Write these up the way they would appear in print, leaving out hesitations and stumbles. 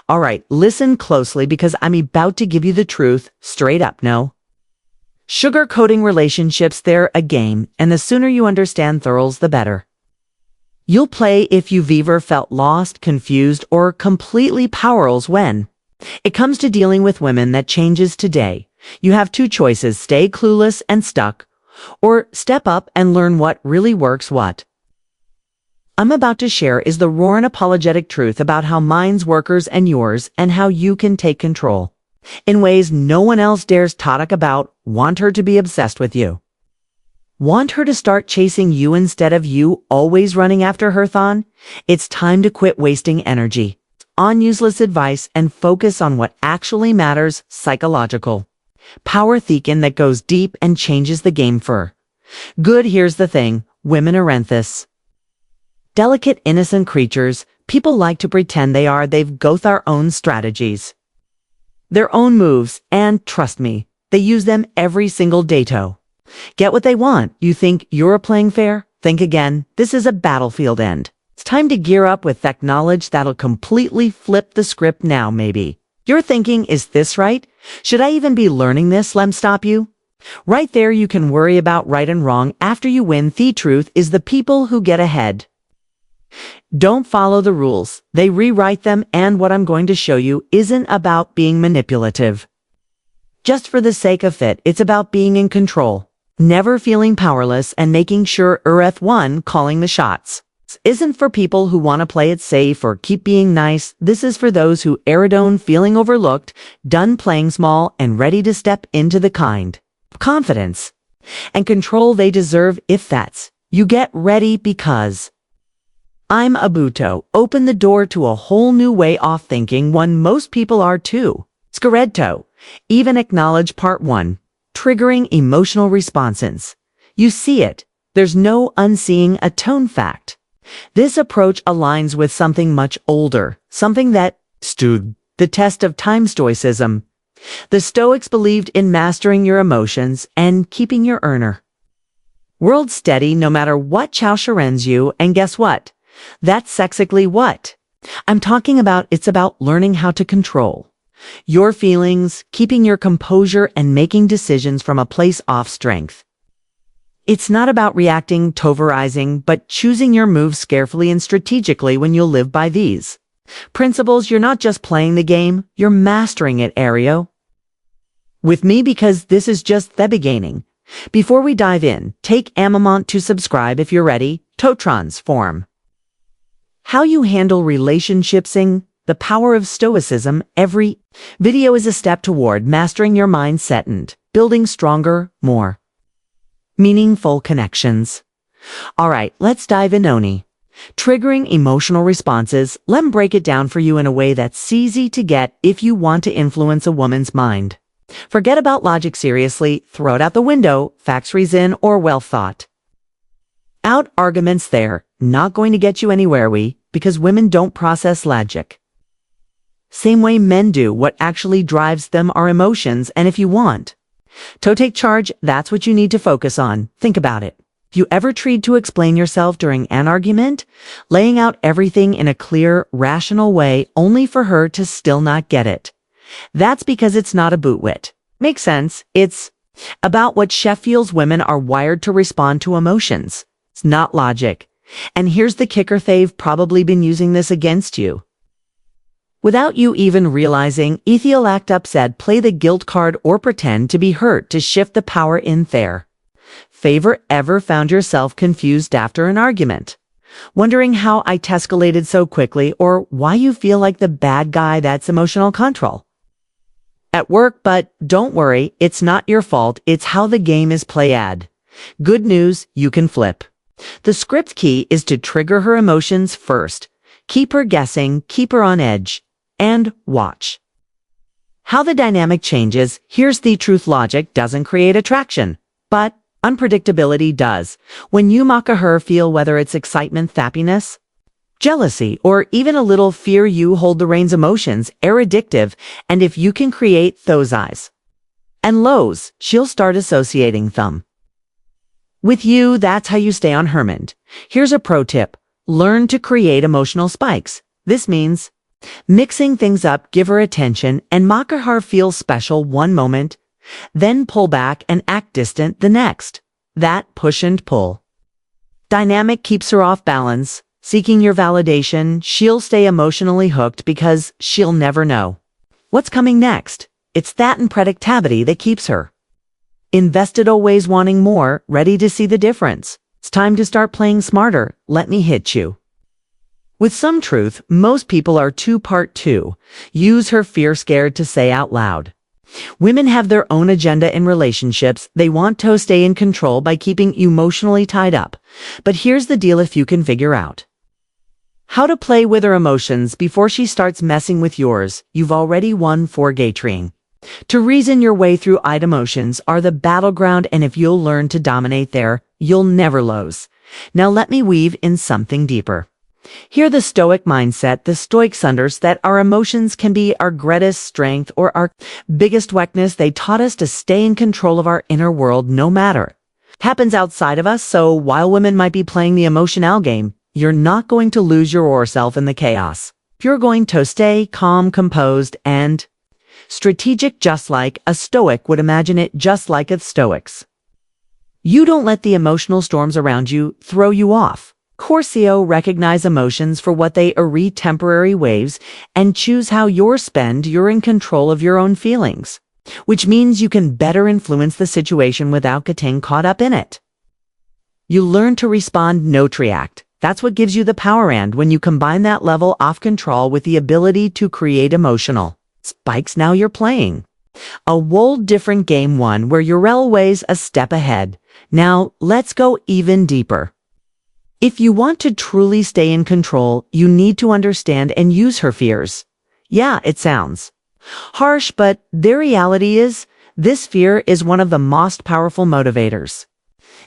All right, listen closely because I'm about to give you the truth straight up, no? Sugarcoating relationships, they're a game, and the sooner you understand thorough, the better. You'll play if you've ever felt lost, confused, or completely powerless when it comes to dealing with women that changes today. You have two choices: stay clueless and stuck, or step up and learn what really works. What I'm about to share is the raw and apologetic truth about how mine's workers and yours, and how you can take control in ways no one else dares talk about. Want her to be obsessed with you? Want her to start chasing you instead of you always running after her? Thon? It's time to quit wasting energy on useless advice and focus on what actually matters: psychological power thinking that goes deep and changes the game for good. Here's the thing: women aren't this delicate, innocent creatures people like to pretend they are. They've got their own strategies, their own moves, and trust me, they use them every single day to get what they want. You think you're playing fair? Think again. This is a battlefield, and it's time to gear up with that knowledge that'll completely flip the script. Now maybe you're thinking, is this right? Should I even be learning this? Let me stop you right there. You can worry about right and wrong after you win. The truth is, the people who get ahead don't follow the rules, they rewrite them. And what I'm going to show you isn't about being manipulative just for the sake of it. It's about being in control, never feeling powerless, and making sure one calling the shots isn't for people who want to play it safe or keep being nice. This is for those who are done feeling overlooked, done playing small, and ready to step into the kind of confidence and control they deserve. If that's you, get ready, because I'm about to open the door to a whole new way of thinking, one most people are too scared to even acknowledge. Part 1: triggering emotional responses. You see it. There's no unseeing a tone fact. This approach aligns with something much older, something that stood the test of time: Stoicism. The Stoics believed in mastering your emotions and keeping your inner world steady no matter what challenges you. And guess what? That's exactly what I'm talking about. It's about learning how to control your feelings, keeping your composure, and making decisions from a place of strength. It's not about reacting, toverizing, but choosing your moves carefully and strategically. When you'll live by these principles, you're not just playing the game, you're mastering it. Ario with me, because this is just the beginning. Before we dive in, take a moment to subscribe if you're ready to transform how you handle relationships. The power of Stoicism. Every video is a step toward mastering your mindset and building stronger, more meaningful connections. All right, let's dive in. Oni. Triggering emotional responses. Let me break it down for you in a way that's easy to get. If you want to influence a woman's mind, forget about logic. Seriously, throw it out the window. Facts, reason, or well thought out arguments, they're not going to get you anywhere. Because women don't process logic same way men do. What actually drives them are emotions, and if you want to take charge, that's what you need to focus on. Think about it. If you ever tried to explain yourself during an argument, laying out everything in a clear, rational way, only for her to still not get it, that's because it's not a bootwit. Makes sense? It's about what Chef feels. Women are wired to respond to emotions. It's not logic. And here's the kicker: they've probably been using this against you without you even realizing. Ethiel act upset, play the guilt card, or pretend to be hurt to shift the power in their favor. Ever found yourself confused after an argument, wondering how it escalated so quickly, or why you feel like the bad guy? That's emotional control at work. But don't worry, it's not your fault. It's how the game is played. Good news, you can flip the script. Key is to trigger her emotions first, keep her guessing, keep her on edge, and watch how the dynamic changes. Here's the truth: logic doesn't create attraction, but unpredictability does. When you mock her feel, whether it's excitement, happiness, jealousy, or even a little fear, you hold the reins. Emotions are addictive, and if you can create those highs and lows, she'll start associating them with you. That's how you stay on her mind. Here's a pro tip: learn to create emotional spikes. This means Mixing things up, give her attention, and make her feel special one moment, then pull back and act distant the next. That push and pull dynamic keeps her off balance. Seeking your validation, she'll stay emotionally hooked because she'll never know what's coming next. It's that unpredictability that keeps her invested, always wanting more, ready to see the difference. It's time to start playing smarter. Let me hit you with some truth. Most people are part two. Use her fear scared to say out loud. Women have their own agenda in relationships. They want to stay in control by keeping you emotionally tied up. But here's the deal: if you can figure out how to play with her emotions before she starts messing with yours, you've already won for Gatring. To reason your way through emotions are the battleground, and if you'll learn to dominate there, you'll never lose. Now let me weave in something deeper. Here, the Stoic mindset. The Stoics understand that our emotions can be our greatest strength or our biggest weakness. They taught us to stay in control of our inner world no matter what happens outside of us. So while women might be playing the emotional game, you're not going to lose yourself in the chaos. You're going to stay calm, composed, and strategic, just like a Stoic would imagine it, just like the Stoics. You don't let the emotional storms around you throw you off. Corsio recognize emotions for what they are, temporary waves, and choose how you're spend. You're in control of your own feelings, which means you can better influence the situation without getting caught up in it. You learn to respond, not react. That's what gives you the power, and when you combine that level of control with the ability to create emotional spikes, now you're playing a whole different game, one where you're always a step ahead. Now, let's go even deeper. If you want to truly stay in control, you need to understand and use her fears. Yeah, it sounds harsh, but the reality is, this fear is one of the most powerful motivators.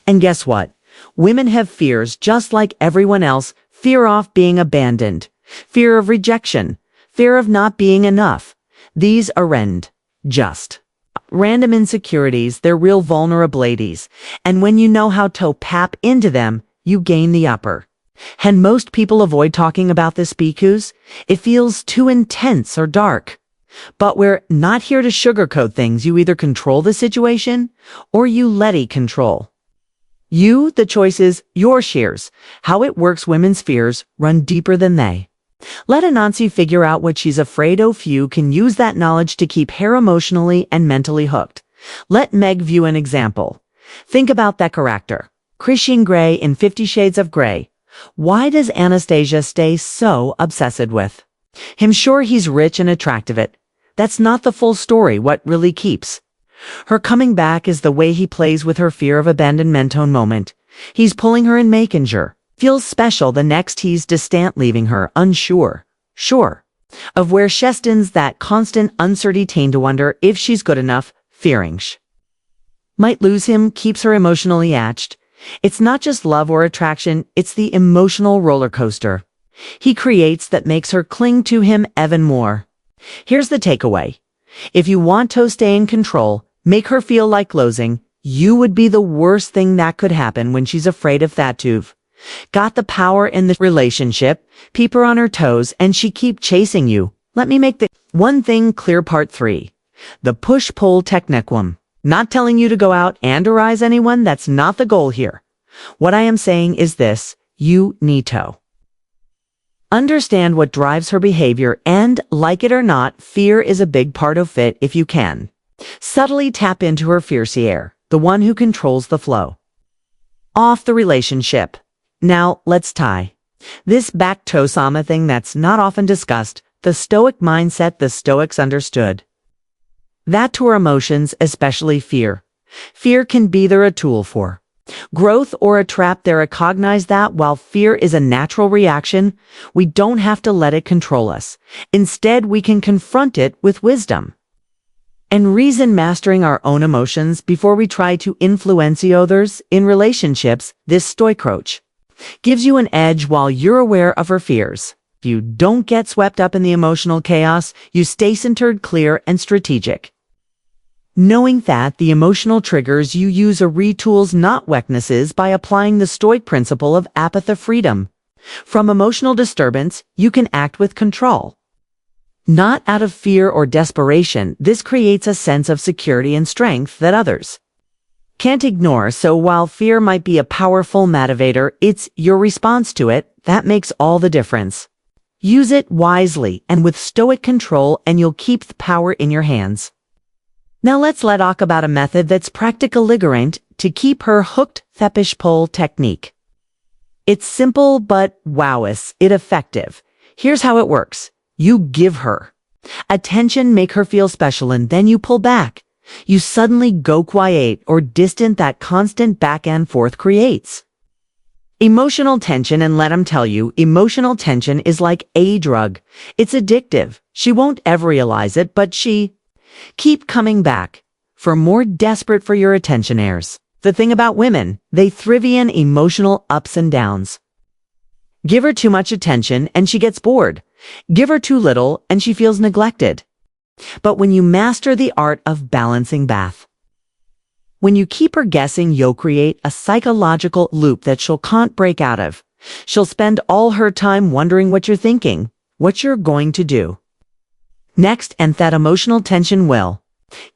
And guess what? Women have fears just like everyone else. Fear of being abandoned, fear of rejection, fear of not being enough. These aren't just random insecurities, they're real vulnerabilities. And when you know how to tap into them, you gain the upper. And most people avoid talking about this because it feels too intense or dark. But we're not here to sugarcoat things. You either control the situation or you let it control you. The choice is yours. Here's how it works. Women's fears run deeper than they let Anansi figure out what she's afraid of. You can use that knowledge to keep her emotionally and mentally hooked. Let Meg view an example. Think about that character, Christian Grey in 50 Shades of Grey. Why does Anastasia stay so obsessed with him? Sure, he's rich and attractive. That's not the full story. What really keeps her coming back is the way he plays with her fear of abandonment. Moment he's pulling her and making her feel special, the next he's distant, leaving her unsure of where she stands. That constant uncertainty to wonder if she's good enough, fearing she might lose him, keeps her emotionally attached. It's not just love or attraction, it's the emotional roller coaster he creates that makes her cling to him even more. Here's the takeaway. If you want to stay in control, make her feel like losing you would be the worst thing that could happen. When she's afraid of that, you've got the power in the relationship. Keep her on her toes and she keep chasing you. Let me make the one thing clear. Part 3. The push-pull techniquum. Not telling you to go out and arise anyone. That's not the goal here. What I am saying is this: you need to understand what drives her behavior, and like it or not, fear is a big part of it. If you can subtly tap into her fiercier, the one who controls the flow off the relationship. Now let's tie this back to something that's not often discussed: the Stoic mindset. The Stoics understood that to our emotions, especially fear can be either a tool for growth or a trap. They recognize that while fear is a natural reaction, we don't have to let it control us. Instead, we can confront it with wisdom and reason, mastering our own emotions before we try to influence others. In relationships, this Stoic approach gives you an edge while you're aware of her fears. You don't get swept up in the emotional chaos. You stay centered, clear, and strategic, knowing that the emotional triggers you use are tools, not weaknesses. By applying the Stoic principle of apathy, freedom from emotional disturbance, you can act with control. Not out of fear or desperation, this creates a sense of security and strength that others can't ignore. So while fear might be a powerful motivator, it's your response to it that makes all the difference. Use it wisely and with stoic control, and you'll keep the power in your hands. Now let's talk about a method that's practically to keep her hooked. Push pull technique. It's simple, but wow, is it effective. Here's how it works. You give her attention, make her feel special, and then you pull back. You suddenly go quiet or distant. That constant back and forth creates emotional tension, and let 'em tell you, emotional tension is like a drug. It's addictive. She won't ever realize it, but she keep coming back for more, desperate for your attentionaires. The thing about women, they thrive in emotional ups and downs. Give her too much attention and she gets bored. Give her too little and she feels neglected. But when you master the art of balancing both, when you keep her guessing, you'll create a psychological loop that she'll can't break out of. She'll spend all her time wondering what you're thinking, what you're going to do next, and that emotional tension will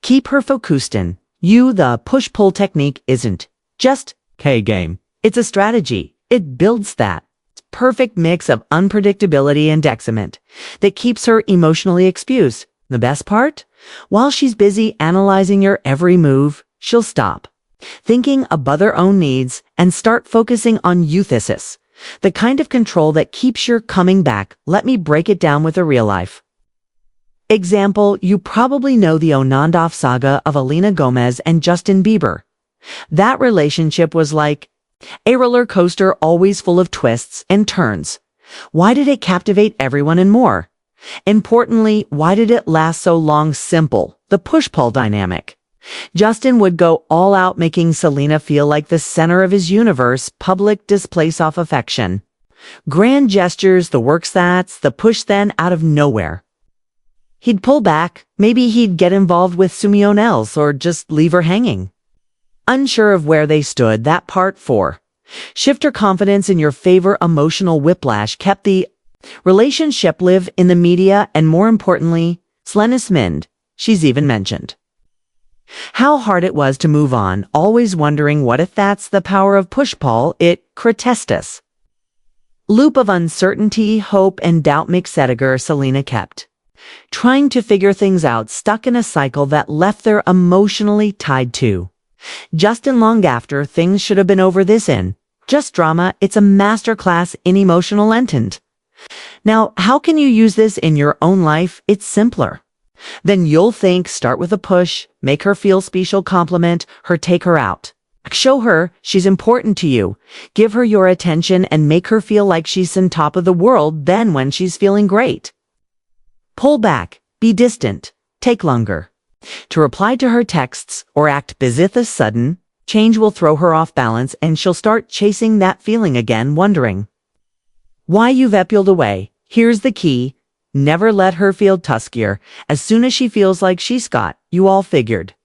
keep her focused in you. The push-pull technique isn't just a game. It's a strategy. It builds that perfect mix of unpredictability and excitement that keeps her emotionally exposed. The best part? While she's busy analyzing your every move, she'll stop thinking about her own needs and start focusing on you. This is the kind of control that keeps you coming back. Let me break it down with a real-life example. You probably know the on-and-off saga of Selena Gomez and Justin Bieber. That relationship was like a roller coaster, always full of twists and turns. Why did it captivate everyone, and more importantly, why did it last so long? Simple. The push-pull dynamic. Justin would go all out, making Selena feel like the center of his universe. Public displays of affection, grand gestures, the works. That's the push. Then out of nowhere, he'd pull back. Maybe he'd get involved with someone else or just leave her hanging, unsure of where they stood. That part 4. Shift her confidence in your favor. Emotional whiplash kept the relationship live in the media, and more importantly, Selena's mind. She's even mentioned how hard it was to move on, always wondering what if. That's the power of push-pull. It creates this loop of uncertainty, hope, and doubt. Selena kept trying to figure things out, stuck in a cycle that left her emotionally tied to Justin long after things should have been over. This in just drama. It's a masterclass in emotional intent. Now, how can you use this in your own life? It's simpler than you'll think. Start with a push, make her feel special, compliment her, take her out, show her she's important to you, give her your attention, and make her feel like she's on top of the world. Then when she's feeling great, pull back, be distant, take longer to reply to her texts or act busy. The sudden change will throw her off balance, and she'll start chasing that feeling again, wondering why you've peeled away. Here's the key. Never let her feel tuskier. As soon as she feels like she's got you all figured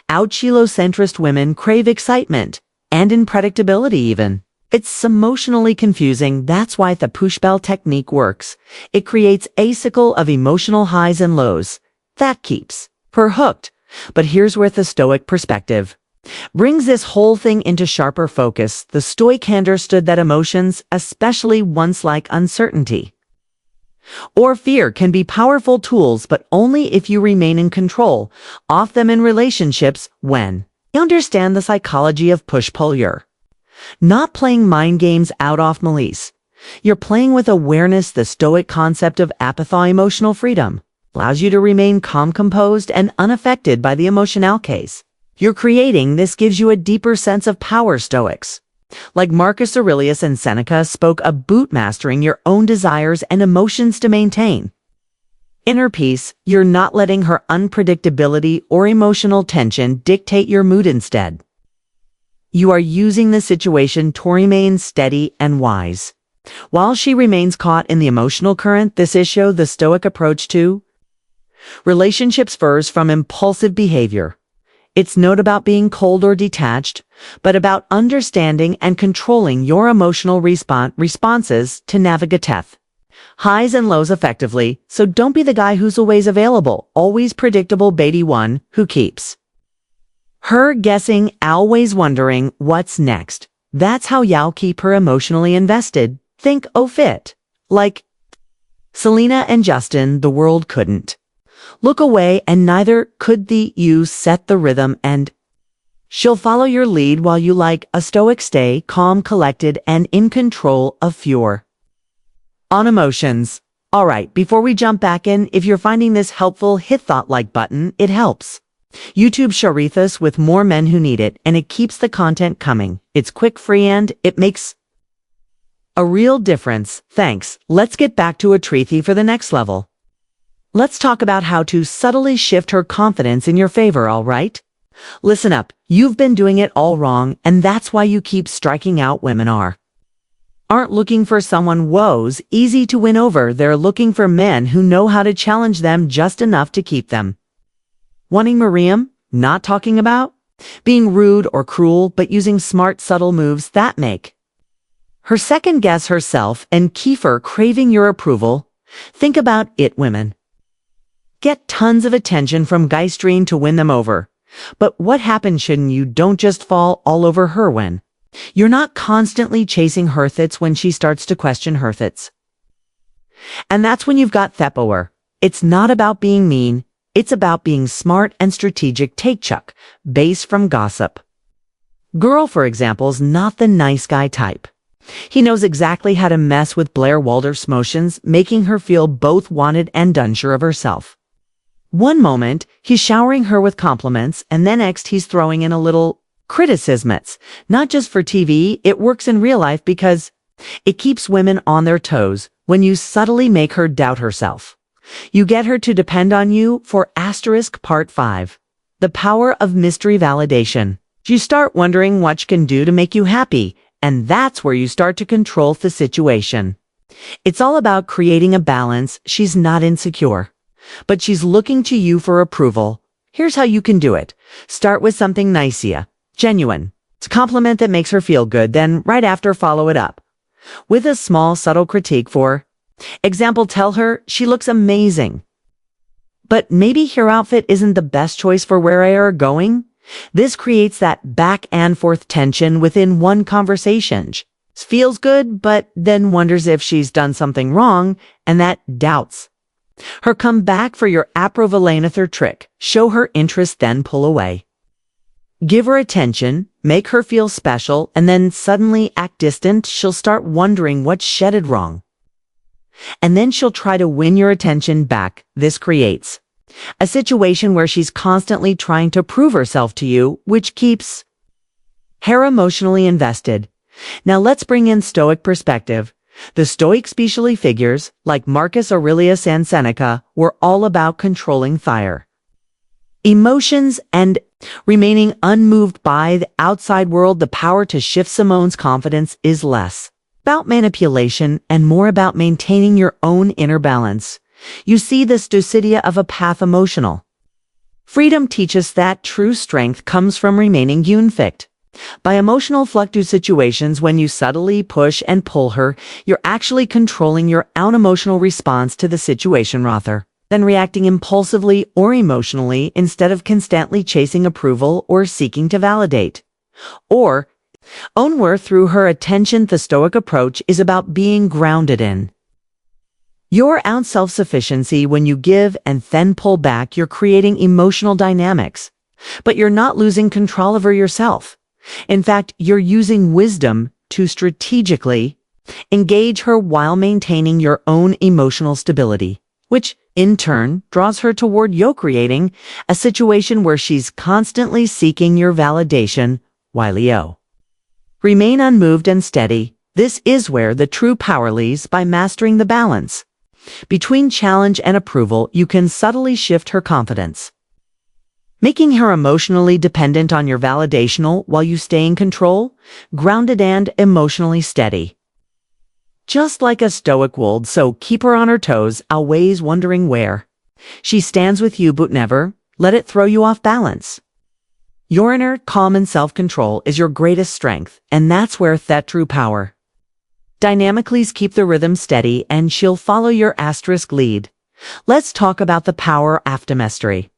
out. Egocentric women crave excitement and unpredictability even. It's emotionally confusing. That's why the push-pull technique works. It creates a cycle of emotional highs and lows that keeps her hooked. But here's where the Stoic perspective brings this whole thing into sharper focus. The Stoic understood that emotions, especially ones like uncertainty or fear, can be powerful tools, but only if you remain in control of them. In relationships, when you understand the psychology of push-pull, you're not playing mind games out of malice. You're playing with awareness. The Stoic concept of apathy, emotional freedom, allows you to remain calm, composed, and unaffected by the emotional case you're creating. This gives you a deeper sense of power. Stoics like Marcus Aurelius and Seneca spoke about mastering your own desires and emotions to maintain inner peace. You're not letting her unpredictability or emotional tension dictate your mood. Instead, you are using the situation to remain steady and wise while she remains caught in the emotional current. This is the Stoic approach to relationships differs from impulsive behavior. It's not about being cold or detached, but about understanding and controlling your emotional responses to navigate highs and lows effectively, so don't be the guy who's always available, always predictable baity one who keeps her guessing, always wondering what's next. That's how you'll keep her emotionally invested. Think fit. Like Selena and Justin, the world couldn't look away, and neither could you set the rhythm, and she'll follow your lead while you like a stoic stay, calm, collected, and in control of your on emotions. All right, before we jump back in, if you're finding this helpful, hit that like button. It helps YouTube shares us with more men who need it, and it keeps the content coming. It's quick, free, and it makes a real difference. Thanks. Let's get back to Atrithi for the next level. Let's talk about how to subtly shift her confidence in your favor, all right? Listen up. You've been doing it all wrong, and that's why you keep striking out. Women aren't looking for someone who's easy to win over. They're looking for men who know how to challenge them just enough to keep them wanting. Miriam, not talking about being rude or cruel, but using smart, subtle moves that make her second guess herself and Kiefer craving your approval. Think about it, women get tons of attention from Geistrin to win them over. But what happens when you don't just fall all over her when you're not constantly chasing her thoughts, when she starts to question her thoughts? And that's when you've got Thepower. It's not about being mean. It's about being smart and strategic. Take Chuck, base from Gossip Girl, for example, is not the nice guy type. He knows exactly how to mess with Blair Waldorf's emotions, making her feel both wanted and unsure of herself. One moment, he's showering her with compliments, and then next he's throwing in a little criticism. It's not just for TV, it works in real life because it keeps women on their toes. When you subtly make her doubt herself, you get her to depend on you. For Part 5. The power of mystery validation. You start wondering what she can do to make you happy, and that's where you start to control the situation. It's all about creating a balance. She's not insecure, but she's looking to you for approval. Here's how you can do it. Start with something nice, genuine. It's a compliment that makes her feel good. Then right after, follow it up with a small, subtle critique. For example, tell her she looks amazing, but maybe her outfit isn't the best choice for where they are going. This creates that back and forth tension within one conversation. She feels good, but then wonders if she's done something wrong, and that doubts her. Come back for your approvalanathor trick. Show her interest, then pull away. Give her attention, make her feel special, and then suddenly act distant. She'll start wondering what she did wrong, and then she'll try to win your attention back. This creates a situation where she's constantly trying to prove herself to you, which keeps her emotionally invested. Now let's bring in Stoic perspective. The Stoic specially figures, like Marcus Aurelius and Seneca, were all about controlling fire, emotions, and remaining unmoved by the outside world. The power to shift Simone's confidence is less about manipulation and more about maintaining your own inner balance. You see, the Stoicidea of a path emotional freedom teaches that true strength comes from remaining unfixed by emotional fluctuating situations. When you subtly push and pull her, you're actually controlling your own emotional response to the situation rather than reacting impulsively or emotionally, instead of constantly chasing approval or seeking to validate or own worth through her attention. The Stoic approach is about being grounded in your own self-sufficiency. When you give and then pull back, you're creating emotional dynamics, but you're not losing control over yourself. In fact, you're using wisdom to strategically engage her while maintaining your own emotional stability, which in turn draws her toward you, creating a situation where she's constantly seeking your validation while you remain unmoved and steady. This is where the true power lies. By mastering the balance between challenge and approval, you can subtly shift her confidence, making her emotionally dependent on your validation while you stay in control, grounded, and emotionally steady. Just like a Stoic would, so keep her on her toes, always wondering where she stands with you, but never let it throw you off balance. Your inner calm and self-control is your greatest strength, and that's where that true power Dynamically keep the rhythm steady and she'll follow your asterisk lead. Let's talk about the power after mastery.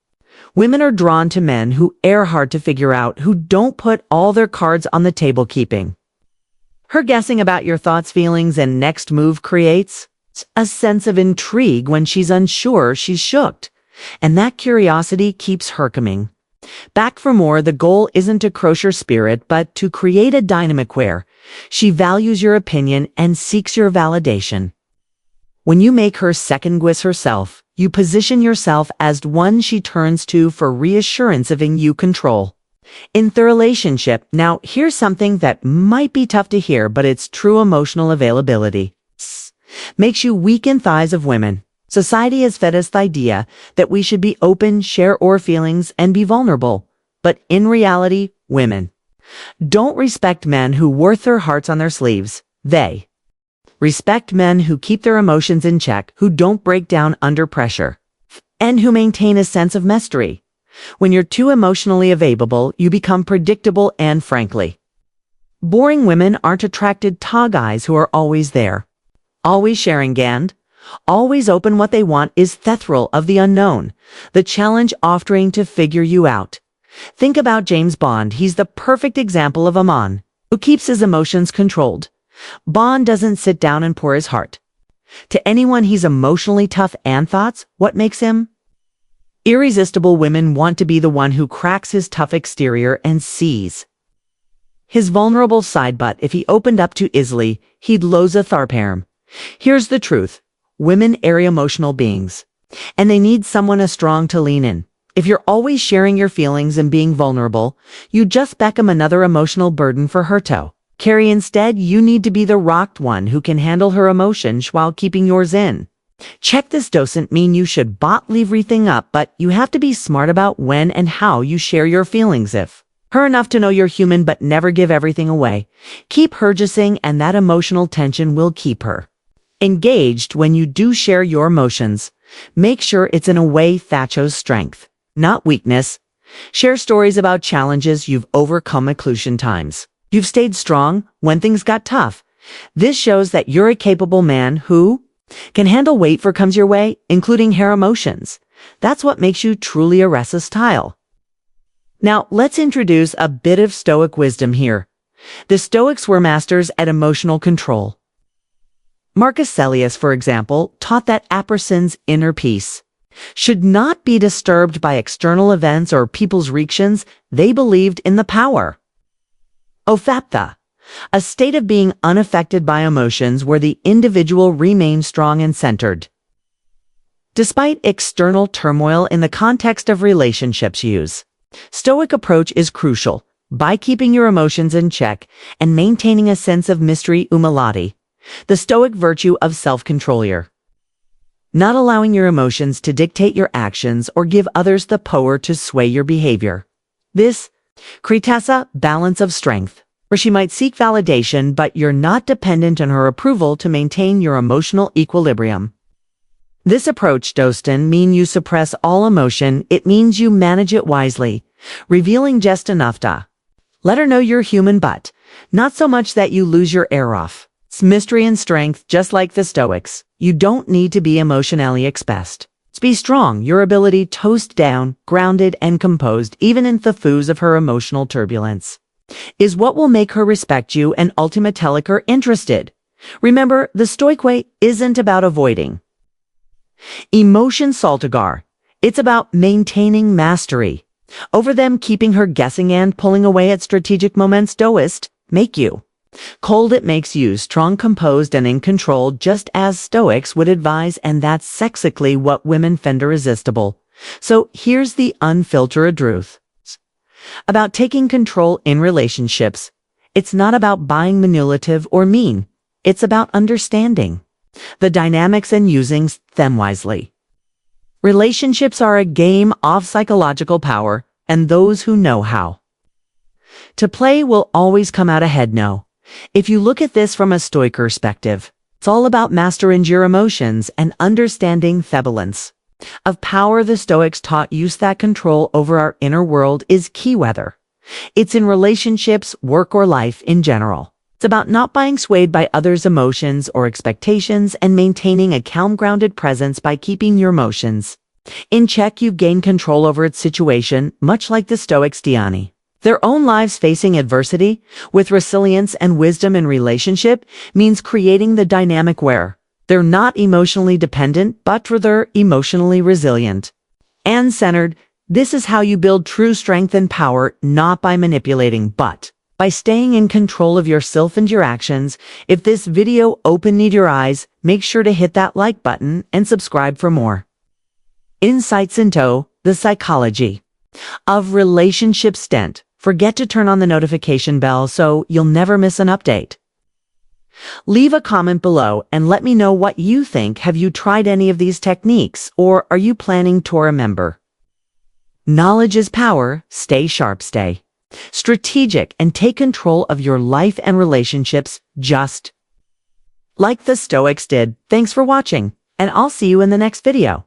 Women are drawn to men who err hard to figure out, who don't put all their cards on the table keeping. Her guessing about your thoughts, feelings, and next move creates a sense of intrigue. When she's unsure, she's shocked. And that curiosity keeps her coming back for more. The goal isn't to crush her spirit, but to create a dynamic where she values your opinion and seeks your validation. When you make her second-guess herself, you position yourself as one she turns to for reassurance of in you control. In the relationship, now here's something that might be tough to hear, but it's true. Emotional availability makes you weak in thighs of women. Society has fed us the idea that we should be open, share our feelings, and be vulnerable. But in reality, women don't respect men who wear their hearts on their sleeves. They respect men who keep their emotions in check, who don't break down under pressure, and who maintain a sense of mastery. When you're too emotionally available, you become predictable and, frankly, boring. Women aren't attracted to guys who are always there, always sharing and always open. What they want is the thrill of the unknown, the challenge offering to figure you out. Think about James Bond. He's the perfect example of a man who keeps his emotions controlled. Bond doesn't sit down and pour his heart to anyone. He's emotionally tough and thoughts what makes him irresistible. Women want to be the one who cracks his tough exterior and sees his vulnerable side, but if he opened up too easily, he'd lose a tharparm. Here's the truth. Women are emotional beings, and they need someone strong to lean in. If you're always sharing your feelings and being vulnerable, you just become another emotional burden for her to carry. Instead, you need to be the rocked one who can handle her emotions while keeping yours in. Check. This doesn't mean you should leave everything up, but you have to be smart about when and how you share your feelings. If her enough to know you're human, but never give everything away. Keep her guessing, and that emotional tension will keep her engaged. When you do share your emotions, make sure it's in a way that shows strength, not weakness. Share stories about challenges you've overcome, inclusion times you've stayed strong when things got tough. This shows that you're a capable man who can handle whatever comes your way, including her emotions. That's what makes you truly a style. Now, let's introduce a bit of Stoic wisdom here. The Stoics were masters at emotional control. Marcus Aurelius, for example, taught that a person's inner peace should not be disturbed by external events or people's reactions. They believed in the power of apathy, a state of being unaffected by emotions where the individual remains strong and centered despite external turmoil. In the context of relationships, use Stoic approach is crucial. By keeping your emotions in check and maintaining a sense of mystery, humility, the Stoic virtue of self-control, you're not allowing your emotions to dictate your actions or give others the power to sway your behavior. This creates a balance of strength, where she might seek validation, but you're not dependent on her approval to maintain your emotional equilibrium. This approach doesn't mean you suppress all emotion. It means you manage it wisely, revealing just enough to let her know you're human, but not so much that you lose your air off. It's mystery and strength. Just like the Stoics, you don't need to be emotionally expressed. Be strong. Your ability to stay down, grounded, and composed, even in the throes of her emotional turbulence, is what will make her respect you and ultimately her interested. Remember, the Stoic way isn't about avoiding emotion saltagar. It's about maintaining mastery over them, keeping her guessing and pulling away at strategic moments. Stoists make you cold. It makes you strong, composed, and in control, just as Stoics would advise, and that's exactly what women find irresistible. So here's the unfiltered truth about taking control in relationships. It's not about being manipulative or mean. It's about understanding the dynamics and using them wisely. Relationships are a game of psychological power, and those who know how to play will always come out ahead. No. If you look at this from a Stoic perspective, it's all about mastering your emotions and understanding the balance of power. The Stoics taught use that control over our inner world is key, whether it's in relationships, work, or life in general. It's about not being swayed by others' emotions or expectations and maintaining a calm, grounded presence by keeping your emotions in check. You've gained control over its situation, much like the Stoics' Diani. Their own lives facing adversity with resilience and wisdom in relationship means creating the dynamic where they're not emotionally dependent, but rather emotionally resilient and centered. This is how you build true strength and power, not by manipulating, but by staying in control of yourself and your actions. If this video opened your eyes, make sure to hit that like button and subscribe for more insights into the psychology of relationship. Don't forget to turn on the notification bell so you'll never miss an update. Leave a comment below and let me know what you think. Have you tried any of these techniques, or are you planning to remember? Knowledge is power. Stay sharp, stay strategic, and take control of your life and relationships, just like the Stoics did. Thanks for watching, and I'll see you in the next video.